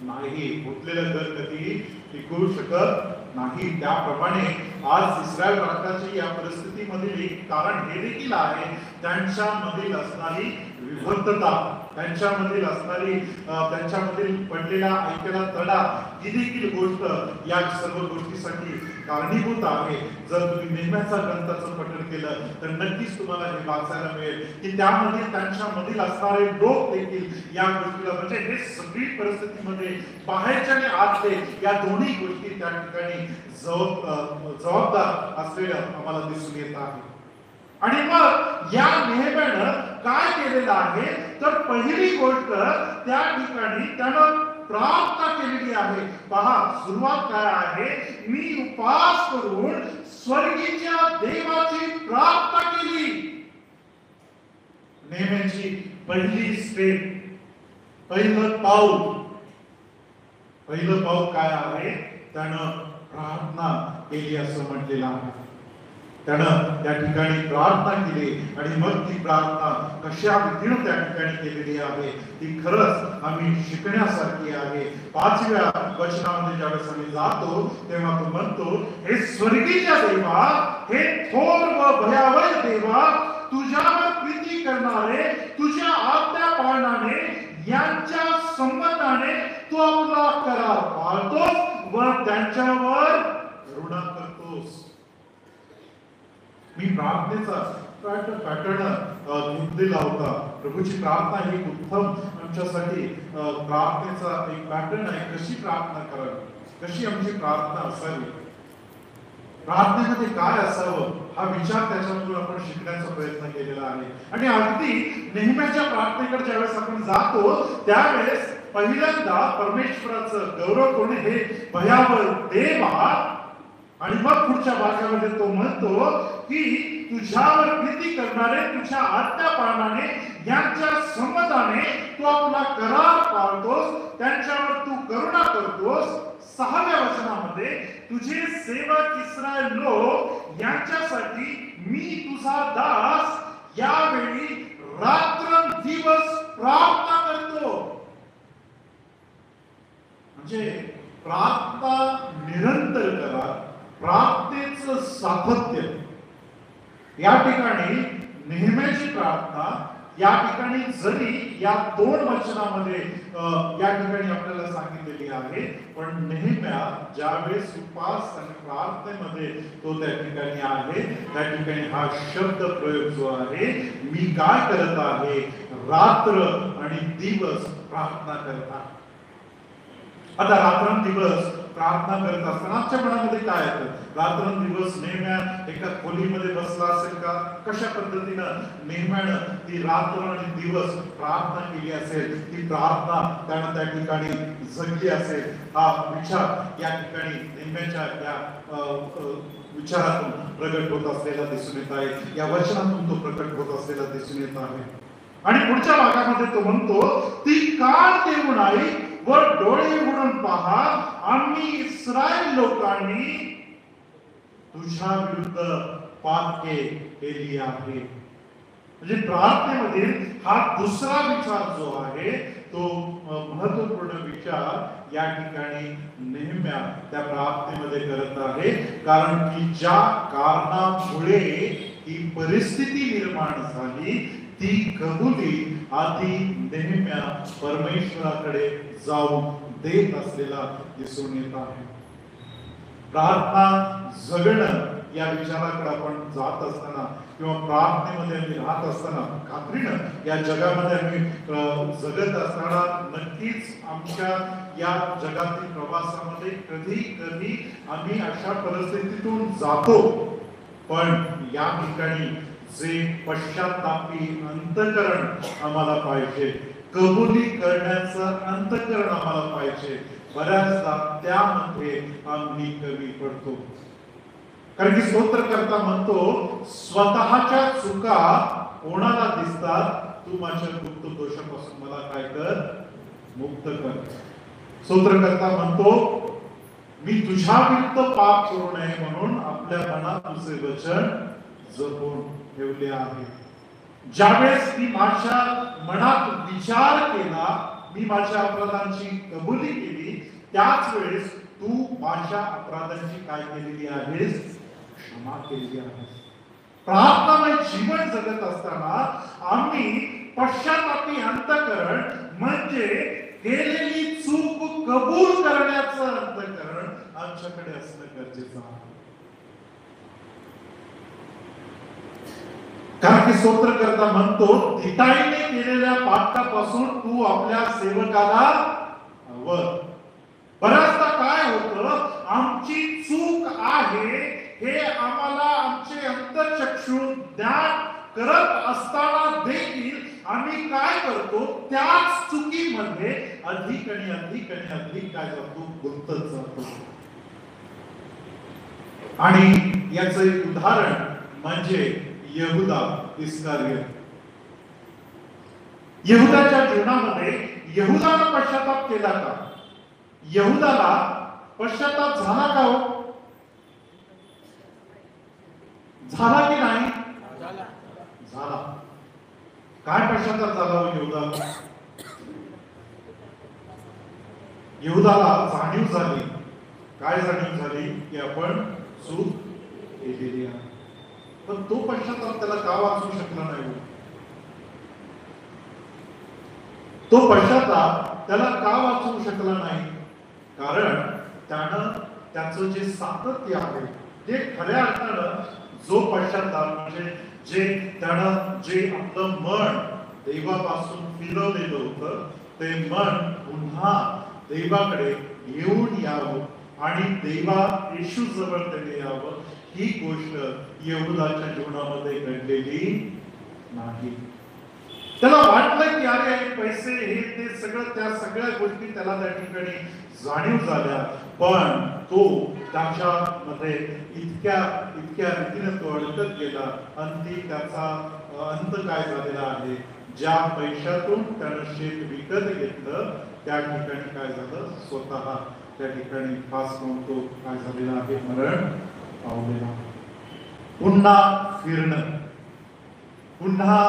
नाही, फुटलेलं घर कधीही टिकू शकत नाही. त्याप्रमाणे आज इस्रायल राष्ट्राची या परिस्थितीमधील एक कारण हे देखील आहे, त्यांच्यामधील असणारी विभक्तता, त्यांच्यामधील असणारी त्यांच्यामधील पडलेला ऐकलेला तडा, ही देखील गोष्ट या सर्व गोष्टीसाठी कारणीभूत आहे. जर तुम्ही नेहम्याचा ग्रंथाचं पठण केलं तर नक्कीच तुम्हाला हे वाचायला मिळेल की त्यामध्ये त्यांच्यामधील असणारे लोक देखील या गोष्टीला, म्हणजे हे सगळी परिस्थितीमध्ये बाहेरच्या आणि आतले या दोन्ही गोष्टी त्या ठिकाणी जबाबदार असलेलं आम्हाला दिसून येत आहे. आणि मग या नेहम्यानं काय केलेलं आहे तर पहिली गोष्ट त्या ठिकाणी त्यानं प्रार्थना केलेली आहे. पहा, सुरुवात काय आहे, मी उपवास करून स्वर्गीच्या देवाची प्रार्थना केली. नेहम्याची पहिली स्टेप, पहिलं पाऊल पहिलं पाऊल काय आहे? त्यानं प्रार्थना केली असं म्हटलेलं आहे. त्यानं त्या ठिकाणी प्रार्थना केली आणि मग ती प्रार्थना कशा रीतीनं त्या ठिकाणी केलेली आहे ती खरंच आम्ही शिकण्यासारखी आहे. 5व्या वचनामध्ये ज्यावेळेस आम्ही जातो तेव्हा तो म्हणतो, हे स्वर्गीच्या देवा, हे थोर व भयावह देवा, तुझ्यावर प्रीती करणारे, तुझ्या आज्ञा पाळणारे यांच्या संबंधाने तू आपला करार पाळतोस व त्यांच्यावर करुणा करतोस. मी प्रार्थनेचा पॅटर्न घेतलेला होता. प्रभूची प्रार्थना ही उत्तम आमच्यासाठी प्रार्थनेचा एक पॅटर्न आहे. कशी प्रार्थना करावी, कशी आमची प्रार्थना असावी, प्रार्थनेमध्ये काय असावं हा विचार त्याच्यामधून आपण शिकण्याचा प्रयत्न केलेला आहे. आणि अगदी नेहमीच्या प्रार्थनेकडे ज्यावेळेस आपण जातो त्यावेळेस पहिल्यांदा परमेश्वराचं गौरव करून हे भयावह देवा, आणि मग पुढच्या भागामध्ये तो म्हणतो की तुझ्यावर प्रीती करणारे, तुझ्या आज्ञा पाळणारे यांच्या संबंधाने तू आपला करार पाळतोस, त्यांच्यावर तू करुणा करतोस. 6व्या वचनामध्ये तुझे सेवक इस्रायल लोक यांच्यासाठी मी तुझा दास यावेळी रात्रंदिवस प्रार्थना करतो. म्हणजे प्रार्थना निरंतर करा, प्रार्थनेचं सातत्य. या ठिकाणी नेहमीची प्रार्थना या ठिकाणी जरी या 2 वचनामध्ये या ठिकाणी आपल्याला सांगितलेली आहे, पण नेहम्या ज्यावेळेस उपास आणि प्रार्थनेमध्ये तो त्या ठिकाणी आहे त्या ठिकाणी हा शब्द प्रयोग जो आहे, मी काय करत आहे, रात्र आणि दिवस प्रार्थना करत आहे. आता रात्रंदिवस प्रार्थना करत असताना आमच्या मनामध्ये काय येतं? रात्रंदिवस नेहम्या एका खोलीमध्ये बसला असेल का? कशा पद्धतीनं नेहम्यानं ती रात्र आणि दिवस प्रार्थना केली असेल, ती प्रार्थना त्यानं त्या ठिकाणी जगली असेल, हा विचार या ठिकाणी नेहम्याच्या या विचारातून प्रगट होत असलेला दिसून येत आहे. या वचनातून तो प्रगट होत असलेला दिसून येत आहे. आणि पुढच्या भागामध्ये तो म्हणतो, ती कान देऊन आई व डोळे उघडून पहा, आम्ही इस्रायल लोकांनी तुझ्या विरुद्ध पातके केली आहे. म्हणजे प्रार्थनेमधील हा दुसरा विचार जो आहे तो महत्वपूर्ण विचार या ठिकाणी नेहम्या त्या प्रार्थनेमध्ये करत आहे. कारण की ज्या कारणामुळे ही परिस्थिती निर्माण झाली ती कबुली आधी नेहम्या परमेश्वराकडे जाऊन देत असलेला दिसून येत आहे. प्रार्थना जगणं या विचाराकडे आपण जात असताना किंवा प्रार्थनेमध्ये आम्ही राहत असताना खात्रीनं या जगामध्ये आम्ही जगत असताना नक्कीच आमच्या या जगातील प्रवासामध्ये कधी कधी आम्ही अशा परिस्थितीतून जातो. पण या ठिकाणी जे पश्चातापी अंतःकरण आम्हाला पाहिजे, कबुली करण्याचं अंतःकरण आम्हाला पाहिजे, बऱ्याचदा त्यामध्ये आम्ही कमी पडतो. कारण की स्तोत्रकर्ता म्हणतो, स्वतःच्या चुका कोणाला दिसतात, तू माझ्या गुप्त दोषापासून मला काय कर, मुक्त कर. स्तोत्रकर्ता म्हणतो, मी तुझ्या विरुद्ध पाप करू नये म्हणून आपल्या मनात तुझे वचन जपून ठेवले आहे. ज्यावेळेस मी माझ्या मनात विचार केला, मी माझ्या अपराधांची कबुली केली, त्याच वेळेस तू माझ्या अपराधांची काय केलेली आहेस, क्षमा केलेली आहेस. प्रार्थनामय जीवन जगत असताना आम्ही पश्चातापी अंतःकरण म्हणजे केलेली चूक कबूल करण्याचं अंतःकरण आमच्याकडे असणं गरजेचं आहे. कारण की स्तोत्रकर्ता म्हणतो, तिताईने केलेल्या पातकापासून तू आपल्या सेवकाला वर. बऱ्याचदा काय होतं, आमची चूक आहे हे आम्हाला आमचे अंतःचक्षु ज्ञान करत असताना देखील आम्ही काय करतो, त्याच चुकीमध्ये अधिक आणि अधिक आणि अधिक काय करतो, गुंतत जातो. आणि याचं एक उदाहरण म्हणजे यहुदा इस्कारियत. यहुदाच्या जीवनामध्ये यहुदानं पश्चाताप केला का? यहुदाला पश्चाताप झाला का हो? झाला की नाही? झाला. काय पश्चाताप झाला हो यहुदाला? यहुदाला जाणीव झाली. काय जाणीव झाली? की आपण चूक केलेली आहे. पण तो पश्चाताप त्याला का वाचवू शकला नाही? तो पश्चाताप त्याला का वाचवू शकला नाही? कारण त्यानं त्याचं जे सातत्य आहे, ते खऱ्या अर्थानं जो पश्चाताप म्हणजे जे त्यानं जे आपलं मन देवापासून फिरवलेलं होतं, ते मन पुन्हा देवाकडे येऊन यावं आणि देवा येशू जवळ त्याने यावं, ही गोष्ट यहुदाच्या जीवनामध्ये घडलेली नाही. त्याला वाटलं की अरे पैसे हे ते सगळं, त्या सगळ्या गोष्टी त्याला त्या ठिकाणी जाणीव झाल्या, पण तो त्याच्या मध्ये इतक्या रीतीने तो अडकत गेला. अंती त्याचा अंत काय झालेला आहे? ज्या पैशातून त्यानं शेत विकत घेतलं त्या ठिकाणी काय झालं? स्वतः त्या ठिकाणी फास लावून तो काय झालेला आहे? मरण पावलेला. पुन्हा फिरणं, पुन्हा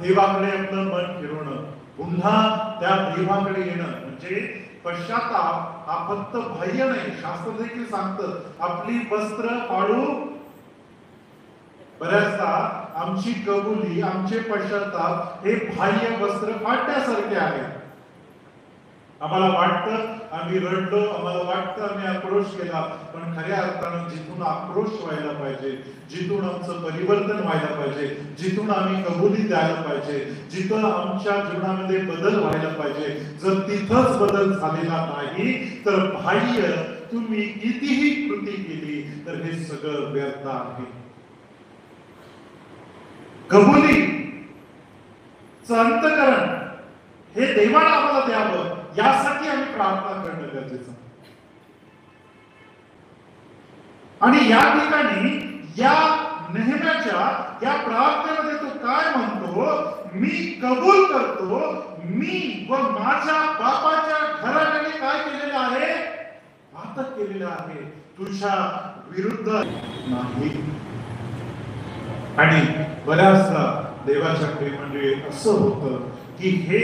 देवाकडे आपलं मन फिरवणं, पुन्हा त्या देवाकडे येणं म्हणजे पश्चाताप हा फक्त बाह्य नाही. शास्त्र देखील सांगतं आपली वस्त्र फाडू. बऱ्याचदा आमची कबुली, आमचे पश्चाताप हे बाह्य वस्त्र फाडण्यासारखे आहे. आम्हाला वाटतं आम्ही रडलो, आम्हाला वाटतं आम्ही आक्रोश केला, पण खऱ्या अर्थानं जिथून आक्रोश व्हायला पाहिजे, जिथून आमचं परिवर्तन व्हायला पाहिजे, जिथून आम्ही कबुली द्यायला पाहिजे, जिथं आमच्या जीवनामध्ये बदल व्हायला पाहिजे, जर तिथंच बदल झालेला नाही तर बाह्य तुम्ही कितीही कृती केली तर हे सगळं व्यर्थ आहे. कबुली अंतःकरण हे देवाला आम्हाला द्यावं, यासाठी आम्ही प्रार्थना करणं गरजेचं. आणि या ठिकाणी या नेहम्याच्या या प्रार्थनेमध्ये तो काय म्हणतो? मी कबूल करतो, मी व माझ्या बापाच्या घराने काय केलेलं आहे? घातक केलेलं आहे, तुझ्या विरुद्ध नाही. आणि बऱ्याचदा देवाच्या प्रेमाने असं होतं की हे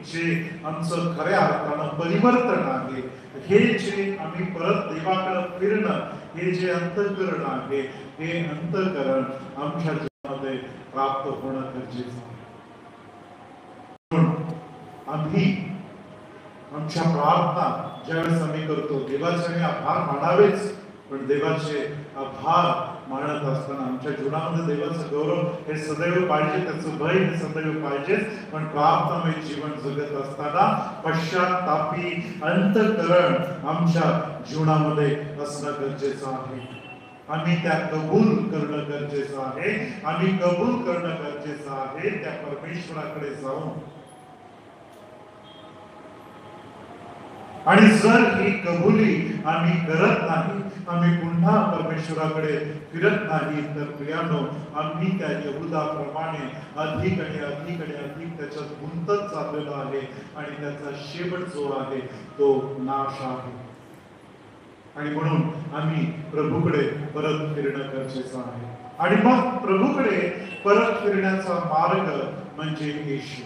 जे आमचं खऱ्या अर्थानं परिवर्तन आहे, हे जे आम्ही परत देवाकडे फिरणं, हे जे अंतःकरण आहे, हे अंतःकरण आमच्या जीवनामध्ये प्राप्त होणं गरजेचं आहे. आम्ही आमच्या प्रार्थना ज्यावेळेस आम्ही करतो, देवाचे आभार मानावेच, पण देवाचे आभार मानत असताना आमच्या जीवनामध्ये देवाचं गौरव हे सदैव पाहिजे, त्याचं भय हे सदैव पाहिजे. पण प्रार्थनामय जीवन जगत असताना पश्चातापी अंतःकरण आमच्या जीवनामध्ये असणं गरजेचं आहे. आम्ही त्या कबूल करणं गरजेचं आहे. आम्ही कबूल करणं गरजेचं आहे त्या परमेश्वराकडे जाऊन. आणि जर ही कबुली आम्ही करत नाही, आम्ही पुन्हा परमेश्वराकडे फिरत नाही, तर प्रियानो आम्ही त्या यहुदाप्रमाणे अधिक आणि अधिक आणि अधिक त्याच्यात गुंतत चाललेलो आहे आणि त्याचा शेवट जो आहे तो नाश आहे. आणि म्हणून आम्ही प्रभूकडे परत फिरणं गरजेचं आहे. आणि मग प्रभूकडे परत फिरण्याचा मार्ग म्हणजे येशू.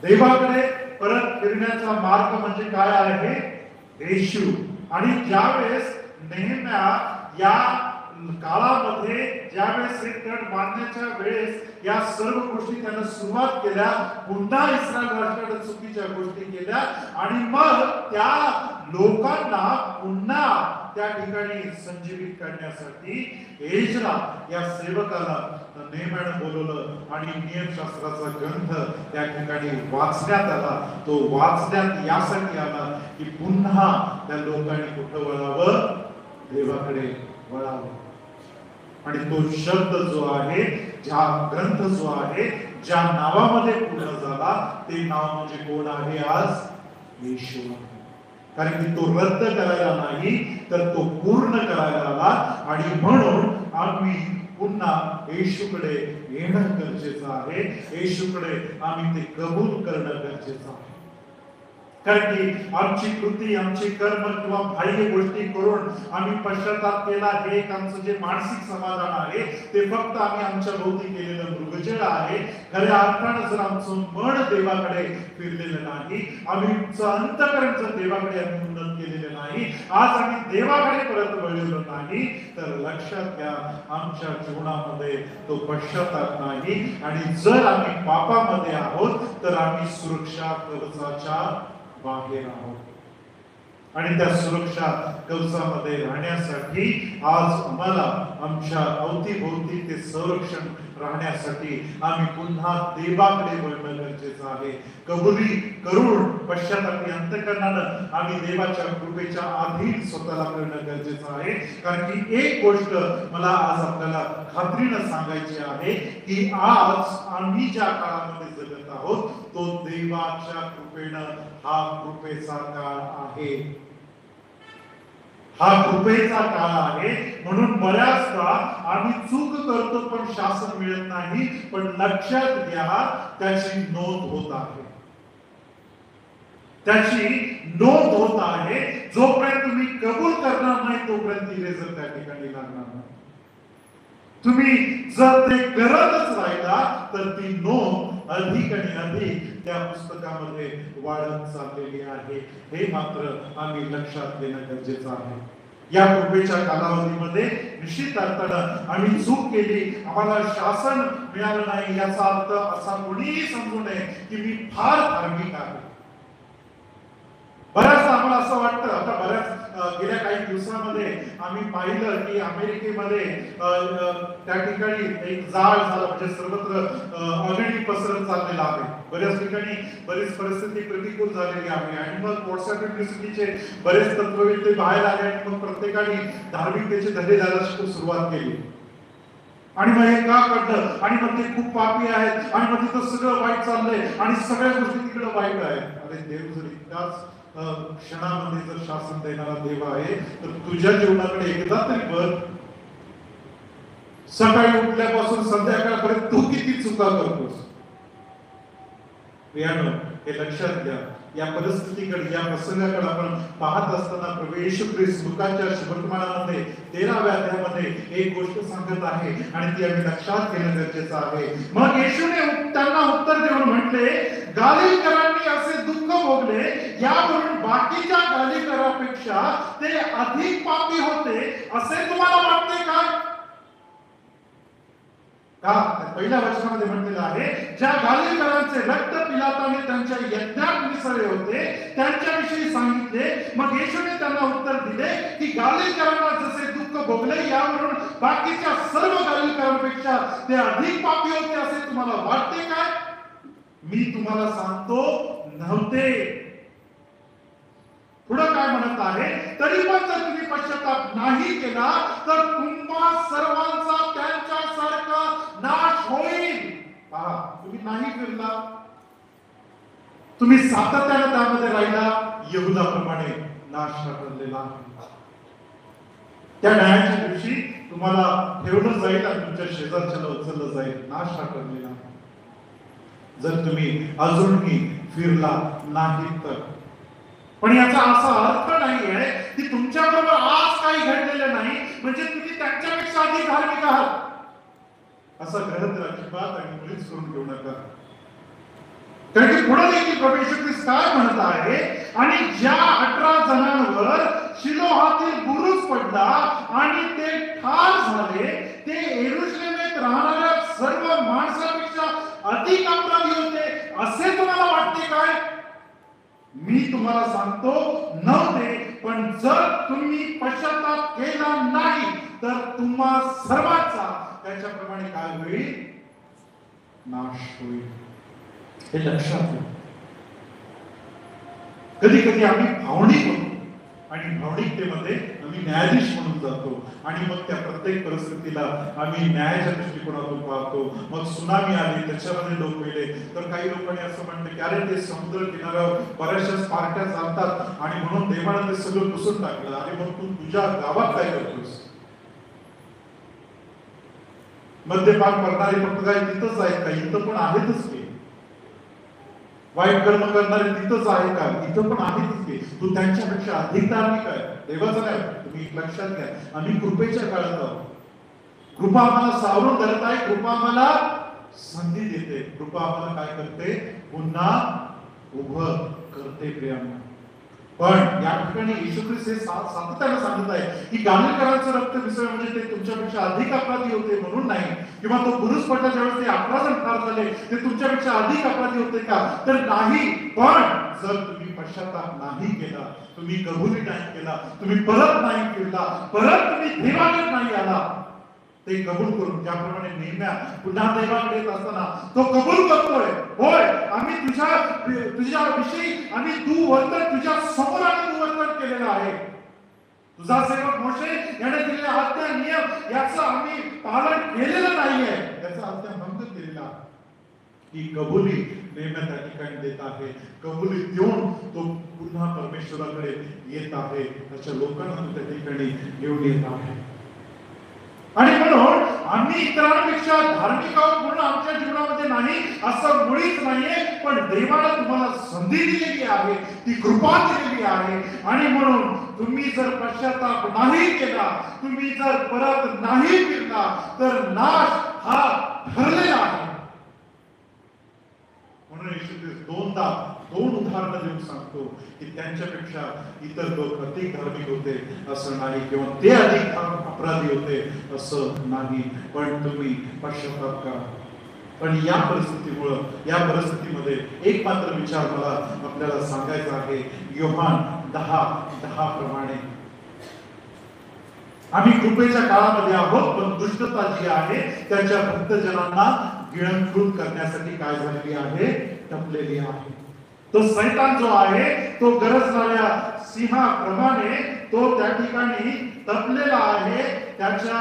देवाकडे परत फिरण्याचा मार्ग म्हणजे काय आहे? येशू. आणि ज्यावेळेस नेहम्या या काळामध्ये ज्यावेळेस हे तट बांधण्याच्या वेळेस या सर्व गोष्टी त्यानं सुरुवात केल्या, पुन्हा इस्रायल राष्ट्राने चुकीच्या गोष्टी केल्या आणि मग त्या लोकांना पुन्हा त्या ठिकाणी संजीवित करण्यासाठी एज्रा या सेवकाला नेहम्याने बोलवलं आणि नियमशास्त्राचा ग्रंथ त्या ठिकाणी वाचण्यात आला. तो वाचण्यात यासाठी आला की पुन्हा त्या लोकांनी कुठं वळावं? देवाकडे वळावं. आणि तो शब्द जो आहे, ज्या ग्रंथ जो आहे, ज्या नावामध्ये पूर्ण झाला, ते नाव म्हणजे कोण आहे? आज येशू. कारण की तो रद्द करायला नाही तर तो पूर्ण करायला आला. आणि म्हणून आम्ही पुन्हा येशूकडे येणं गरजेचं आहे. येशूकडे आम्ही ते कबूल करणं गरजेचं आहे. कारण की आमची कृती, आमची कर्म किंवा बाह्य गोष्टी करून आम्ही पश्चाताप केला, हे एक आमचं जे मानसिक समाधान आहे ते फक्त आम्ही आमच्या भोवती केलेलं मृगजळ आहे. खऱ्या अर्थानं जर आमचं मन देवाकडे फिरलेलं नाही, आमचं अंतःकरण जर देवाकडे आम्ही उन्नत केलेलं नाही, आज आम्ही देवाकडे परत वळलेलो नाही, तर लक्षात घ्या आमच्या जीवनामध्ये तो पश्चाताप नाही. आणि जर आम्ही पापामध्ये आहोत तर आम्ही सुरक्षा कवचाच्या बाहेर आहोत. आणि त्या सुरक्षा कवचामध्ये राहण्यासाठी आज आम्हाला आमच्या अवतीभोवती ते संरक्षण राहण्यासाठी आम्ही पुन्हा देवाकडे वळणं गरजेचं आहे. कबुली करून पश्चातापी अंतःकरणानं आम्ही देवाच्या कृपेच्या अधीन स्वतःला करणं गरजेचं आहे. कारण की एक गोष्ट मला आज आपल्याला खात्रीनं सांगायची आहे की आज आम्ही ज्या काळामध्ये जगत आहोत तो देवाच्या कृपेनं हा कृपेचा काळ आहे. हा कृपेचा काळ आहे. म्हणून बऱ्याचदा आम्ही चूक करतो पण शासन मिळत नाही. पण लक्षात घ्या त्याची नोंद होत आहे. त्याची नोंद होत आहे. जोपर्यंत तुम्ही कबूल करणार नाही तोपर्यंत ती रेजर त्या ठिकाणी लागणार नाही. तुम्ही जर ते करतच राहिला तर ती नोंद अधिक आणि अधिक त्या पुस्तकामध्ये वाढत चाललेली आहे. हे मात्र आम्ही लक्षात घेणं गरजेचं आहे. या कृपेच्या कालावधीमध्ये निश्चित अर्थानं आम्ही चूक केली, आम्हाला शासन मिळालं नाही, याचा अर्थ असा कोणीही समजू नये की मी फार धार्मिक आहे. बऱ्याचदा आम्हाला असं वाटतं, आता बऱ्याच गेल्या काही दिवसामध्ये आम्ही पाहिलं की अमेरिकेमध्ये त्या ठिकाणी एक जाळ झालं, म्हणजे सर्वत्र अग्नी पसरत चाललेला आहे. बऱ्याच ठिकाणी बरीच परिस्थिती प्रतिकूल झालेली आहे. आणि मग व्हॉट्सअप युनिव्हर्सिटीचे बरेच तत्ववेत्ते बाहेर आले आणि मग प्रत्येकाने धार्मिकतेचे धडे द्यायला सुरुवात केली. आणि मग हे का घडलं, आणि मग ते खूप पापी आहेत, आणि मग तिथं सगळं वाईट चाललंय, आणि सगळ्या गोष्टी तिकडे वाईट आहेत. अरे देव जर इतकाच क्षणामध्ये जर शासन देणारा देव आहे तर तुझ्या जीवनाकडे एकदा तरी बघ. सकाळी उठल्यापासून संध्याकाळपर्यंत तू किती चुका करतोस. हे लक्षात घ्या. या परिस्थितीकडे, या प्रसंगाकडे आपण पाहत असताना प्रभू येशू ख्रिस्त लुकाच्या शुभवर्तमानामध्ये 13व्या अध्यायामध्ये एक गोष्ट सांगत आहे आणि ती आम्ही लक्षात घेणं गरजेचं आहे. मग येशूने त्यांना उत्तर देऊन म्हटले, गालिलकरांनी असे दुःख भोगले यावरून बाकीच्या गालिलकरांपेक्षा ते अधिक पापी होते असे तुम्हाला वाटते का? पहिल्या वचनामध्ये म्हटलेलं आहे, ज्या गालिलकरांचे रक्त पिलाताने त्यांच्या यज्ञात मिसळले होते त्यांच्याविषयी सांगितले. मग येशूने त्यांना उत्तर दिले की गालिलकरांना जसे दुःख भोगले यावरून बाकीच्या सर्व गालिलकरांपेक्षा ते अधिक पापी होते असे तुम्हाला वाटते काय? मी तुम्हाला सांगतो नव्हते. पुढे काय म्हणत आहे, तरी पण जर तुम्ही पश्चाताप नाही केला तर तुम्हा सर्वांचा त्यांच्यासारखा नाश होईल. पहा, तुम्ही नाही फिरला, तुम्ही सातत्याने त्यामध्ये राहिला, यहुदाप्रमाणे नाश ठरलेला आहे. त्या न्यायाच्या दिवशी तुम्हाला ठेवलं जाईल आणि तुमच्या शेजारच्याला उचललं जाईल. नाश ठरलेला आहे जर तुम्ही अजूनही फिरला नाही तर. पण याचा असा अर्थ नाही आहे की तुमच्याबरोबर आज काही घडलेलं नाही म्हणजे तुम्ही त्यांच्यापेक्षा अधिक धार्मिक आहात. असं घडत अजिबात आणि मुळीच करून घेऊ नका. कारण की पुढे देखील प्रभू येशू ख्रिस्त काय म्हणत आहे, आणि ज्या 18 जणांवर शिलोहातील बुरुज पडला आणि ते ठार झाले ते यरूशलेमेत राहणाऱ्या सर्व माणसांपेक्षा अधिक अपराधी होते असे तुम्हाला वाटते काय? मी तुम्हाला सांगतो नव्हते. पण जर तुम्ही पश्चाताप केला नाही तर तुम्हा सर्वांचा त्याच्याप्रमाणे काय होईल? नाश होईल. हे लक्षात घ्या. कधी कधी आम्ही भावनिक होतो आणि भावनिकतेमध्ये आम्ही न्यायाधीश म्हणून जातो आणि मग त्या प्रत्येक परिस्थितीला आम्ही न्यायाच्या दृष्टिकोनातून पाहतो. मग सुनामी आली, त्याच्यामध्ये लोक मेले, तर काही लोकांनी असं म्हणलं की अरे ते समुद्र किनाऱ्यावर बऱ्याचशा पार्ट्या चालतात आणि म्हणून देवानं ते सगळं पुसून टाकलं. अरे मग तू तुझ्या गावात काय करतोस? मद्यपान करणारे फक्त काय तिथंच आहेत का? इथं पण आहेतच की. वाईट कर्म करणारे तिथंच आहे का? इथं पण आहे तिथे. तू त्यांच्यापेक्षा अधिक धार्मिक आहे. देवाचं नाही. तुम्ही लक्षात घ्या, आम्ही कृपेच्या काळात आहोत. कृपा आम्हाला सावरून धरत आहे. कृपा आम्हाला संधी देते. कृपा आम्हाला काय करते? पुन्हा उभं करते प्रियांना. पण या ठिकाणी येशू ख्रिस्त हे सातत्याने सांगत आहे की गालिलकरांचं रक्त मिसळ म्हणजे ते तुमच्यापेक्षा अधिक अपराधी होते म्हणून नाही, किंवा तो बुरुज पडला ज्यावेळेस ते 11 जण ठार झाले ते तुमच्यापेक्षा अधिक अपराधी होते का? तर नाही. पण जर तुम्ही पश्चाताप नाही केला, तुम्ही कबुली नाही केला, तुम्ही परत नाही फिरला, परत तुम्ही देवाकडे नाही आला, ते कबूल करून ज्याप्रमाणे नेहम्या पुन्हा देवाकडे येत असताना तो कबूल करतोय, होय आम्ही तुझ्याविषयी आम्ही दुर्वर्तन तुझ्या समोर आम्ही दुर्वर्तन केलेलं आहे. तुझा सेवक मोशे याने दिलेले आज्ञा नियम याचं आम्ही पालन केलेलं नाहीये, याचा आज्ञाभंग केलेला. ही कबुली नेहम्या त्या ठिकाणी देत आहे. कबुली देऊन तो पुन्हा परमेश्वराकडे येत आहे. त्याच्या लोकांना तो त्या ठिकाणी घेऊन येत आहे. आणि म्हणून आम्ही इतरांपेक्षा धार्मिक आहोत म्हणून आमच्या जीवनामध्ये नाही असं मुळीच नाहीये. पण देवाला तुम्हाला संधी दिलेली आहे, ती कृपा दिलेली आहे. आणि म्हणून तुम्ही जर पश्चाताप नाही केला, तुम्ही जर परत नाही फिरला, तर नाश हा ठरलेला आहे. म्हणून येशू ख्रिस्त दोन उदाहरणं देऊन सांगतो की त्यांच्यापेक्षा इतर लोक अधिक धार्मिक होते असं नाही, किंवा ते अधिक अपराधी होते असं नाही, पण तुम्ही पश्चाताप करा. पण या परिस्थितीमध्ये एक मात्र विचार मला आपल्याला सांगायचा आहे. योहान 10:10 प्रमाणे आम्ही कृपेच्या काळामध्ये आहोत, पण दुष्टता जी आहे त्याच्या भक्तजनांना गिळंकृत करण्यासाठी काय झालेली आहे? टपलेली आहे. तो सैतान जो आहे तो गरजणाऱ्या सिंहाप्रमाणे तो त्या ठिकाणी टपलेला आहे. त्याच्या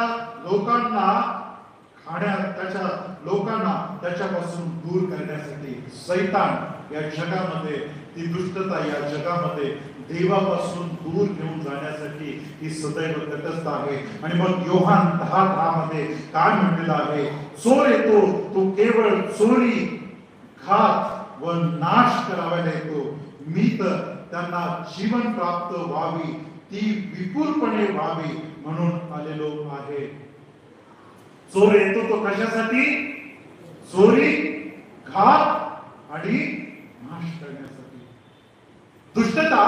लोकांना त्याच्यापासून दूर करण्यासाठी सैतान या जगामध्ये, ती दुष्टता या जगामध्ये देवापासून दूर घेऊन जाण्यासाठी ही सदैव तटस्थ आहे. आणि मग योहान 10:10 मध्ये काय म्हटलेलं आहे? चोर येतो तो केवळ चोरी, घात व नाश करायला येतो. मी तर त्यांना जीवन प्राप्त व्हावी, ती विपुलपणे व्हावी म्हणून आलेलो आहे. चोर येतो तो कशासाठी? चोरी, घात आणि नाश करण्यासाठी. दुष्टता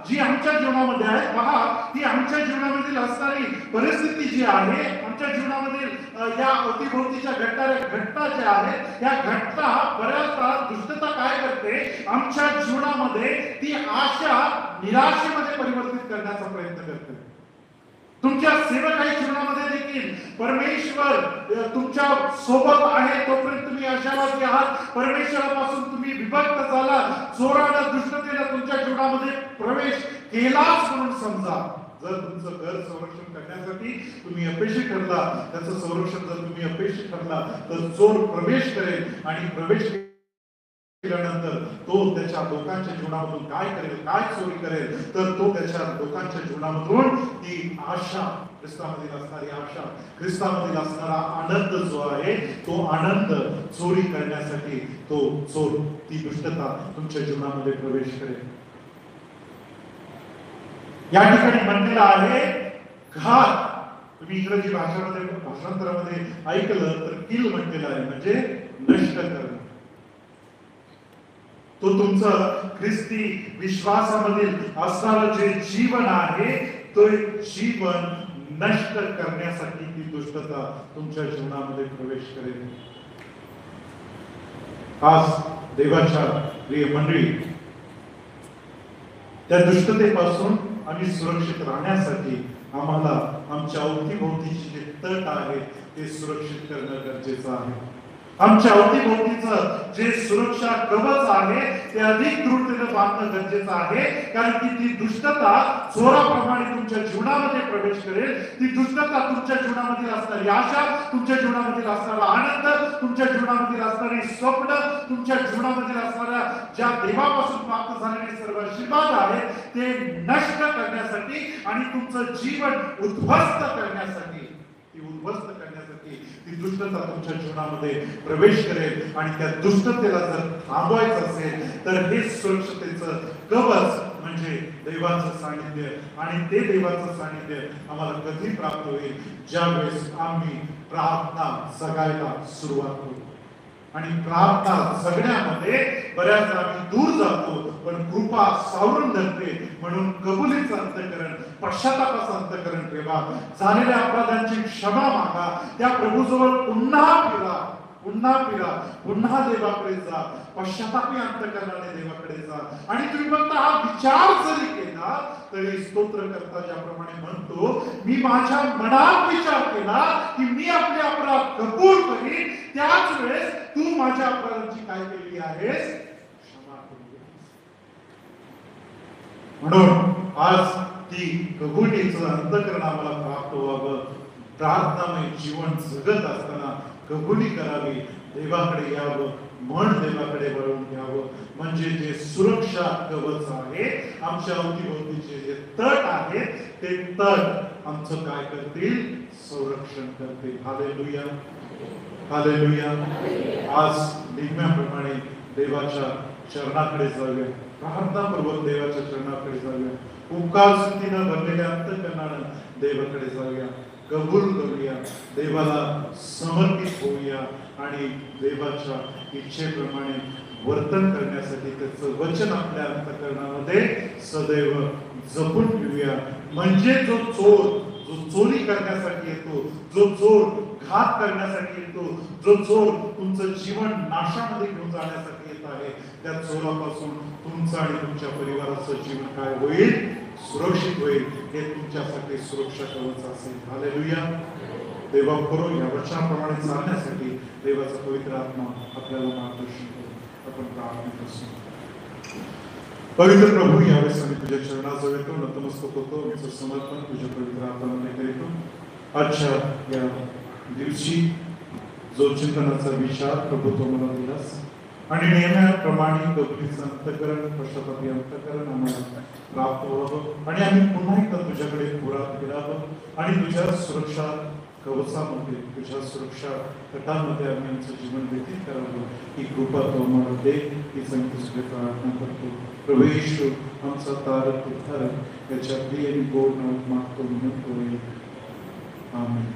जी आमच्या जीवनामध्ये आहे, पहा, ती आमच्या जीवनामधील असणारी परिस्थिती जी आहे, आमच्या जीवनामधील या अवतीभोवतीच्या घटना ज्या आहेत, या घटना बऱ्याचदा दुष्टता काय करते? आमच्या जीवनामध्ये ती आशा निराशेमध्ये परिवर्तित करण्याचा प्रयत्न करते. तुमच्या सेवकाई जीवनामध्ये देखील परमेश्वर तुमच्या सोबत आहे तोपर्यंत तुम्ही आशावादी आहात. परमेश्वरापासून तुम्ही विभक्त झाला, चोरानं दुष्टतेनं तुमच्या जीवनामध्ये प्रवेश केलाच म्हणून समजा. जर तुमचं घर संरक्षण करण्यासाठी तुम्ही अपयशी ठरला, त्याचं संरक्षण जर तुम्ही अपयशी ठरला, तर चोर प्रवेश करेल. आणि प्रवेश केल्यानंतर तो त्याच्या लोकांच्या जीवनामधून काय करेल? काय चोरी करेल? तर तो त्याच्या लोकांच्या जीवनामधून ती आशा, ख्रिस्तामधील असणारी आशा, ख्रिस्तामधील असणारा आनंद जो आहे, तो आनंद चोरी करण्यासाठी तो चोर, ती दुष्टता तुमच्या जीवनामध्ये प्रवेश करेल. या ठिकाणी म्हणलेलं आहे घात. तुम्ही इंग्रजी भाषांतरामध्ये ऐकलं तर किल म्हटलेलं आहे, म्हणजे नष्ट करणं. तो तुमचं ख्रिस्ती विश्वासामधील असणारं जे जीवन आहे, तो जीवन नष्ट करण्यासाठी ती दुष्टता तुमच्या जीवनामध्ये प्रवेश करेल. आज देवाच्या प्रिय मंडळी, त्या दुष्टतेपासून आम्ही सुरक्षित राहण्यासाठी आम्हाला आमच्या अवतीभोवतीचे जे तट आहे ते सुरक्षित करणं गरजेचं आहे. आमच्या अवतीभोवतीचं जे सुरक्षा कवच आहे ते अधिक दृढतेने बांधणं गरजेचं आहे. कारण की ती दुष्टता चोराप्रमाणे तुमच्या जीवनामध्ये प्रवेश करेल. ती दुष्टता तुमच्या जीवनामध्ये असणारी आशा, तुमच्या जीवनामध्ये असणारा आनंद, तुमच्या जीवनामध्ये असणारी स्वप्न, तुमच्या जीवनामध्ये असणाऱ्या ज्या देवापासून प्राप्त झालेले सर्व आशीर्वाद आहेत ते नष्ट करण्यासाठी आणि तुमचं जीवन उद्ध्वस्त करण्यासाठी ती उद्ध्वस्त करण्यासाठी ती दुष्टता तुमच्या जीवनामध्ये प्रवेश करेल आणि त्या दुष्टतेला जर थांबवायचं असेल तर हे सुरक्षतेचं कवच म्हणजे देवाचं सानिध्य. आणि ते देवाचं सानिध्य आम्हाला कधी प्राप्त होईल? ज्यावेळेस आम्ही प्रार्थना जगायला सुरुवात करू. आणि प्रार्थना जगण्यामध्ये बऱ्याचदा आम्ही दूर जातो, पण कृपा सावरून धरते. म्हणून कबुलीचं अंतःकरण, पश्चातापाचं अंतःकरण ठेवा. झालेल्या अपराधांची क्षमा मागा. त्या प्रभूजवळ पुन्हा फिरा, पुन्हा देवाकडे जा. पश्चातापी अंतःकरणाने देवाकडे जा. आणि तुम्ही फक्त हा विचार जरी केला तरी स्तोत्र करता ज्याप्रमाणे म्हणतो, मी माझ्या मनात विचार केला की मी आपले अपराध कबूल करीन, त्याच वेळेस तू माझ्या अपराधांची काय केली आहेस? क्षमा केली. म्हणून आज ती कबुलीचं अंतःकरण आम्हाला प्राप्त व्हावं. प्रार्थनामय जीवन जगत असताना कबुली करावी, देवाकडे यावं, मन देवाकडे वळवून घ्यावं. म्हणजे जे सुरक्षा कवच आहे, आमच्या अवतीभोवतीचे जे तट आहेत, ते तट आमचं काय करतील? संरक्षण करतील. Hallelujah, hallelujah. आज नियमाप्रमाणे देवाच्या चरणाकडे जाऊया, प्रार्थनापूर्वक देवाच्या चरणाकडे जाऊया, उपकार स्तुतीनं भरलेल्या अंतःकरणानं देवाकडे जाऊया, कबूल करूया, देवाला समर्पित होऊया आणि देवाच्या इच्छेप्रमाणे वर्तन करण्यासाठी त्याचं वचन आपल्या अंतःकरणामध्ये सदैव जपून ठेवूया. म्हणजे जो चोरी करण्यासाठी येतो, जो चोर घात करण्यासाठी येतो, जो चोर तुमचं जीवन नाशामध्ये घेऊन जाण्यासाठी येत आहे, त्या चोरापासून तुमचं आणि तुमच्या परिवाराचं जीवन काय होईल? सुरक्षित होईल. हे तुमच्यासाठी सुरक्षा कवच असेल. हालेलुया. देवा करो या वचनाप्रमाणे चालण्यासाठी देवाचा पवित्र आत्मा आपल्याला मार्गदर्शन करू. आपण प्रार्थना करू. पवित्र प्रभू, यावेळेस आम्ही तुझ्या चरणाजवळ येतो, नतमस्तक होतो, आमचं समर्पण तुझ्या पवित्र आत्म्यामध्ये करीतो. आजच्या या दिवशी जो चिंतनाचा विचार प्रभू तो मला दिलास आणि नेहमीप्रमाणे कबुलीचं अंतःकरण, पश्चातापी अंतःकरण आम्हाला प्राप्त व्हावं आणि आम्ही पुन्हा एकदा तुझ्याकडे पुरात फिरावं आणि तुझ्या सुरक्षा कवचामध्ये, तुझ्या सुरक्षा तटामध्ये आम्ही आमचं जीवन व्यतीत करावं. ही कृपा तो आम्हाला दे, ही संकष्ट प्रार्थना करतो. प्रभू येशू आमचा तारक उद्धारक याच्या प्रिय आणि गोड नावात मागतो, म्हणतो. आमेन.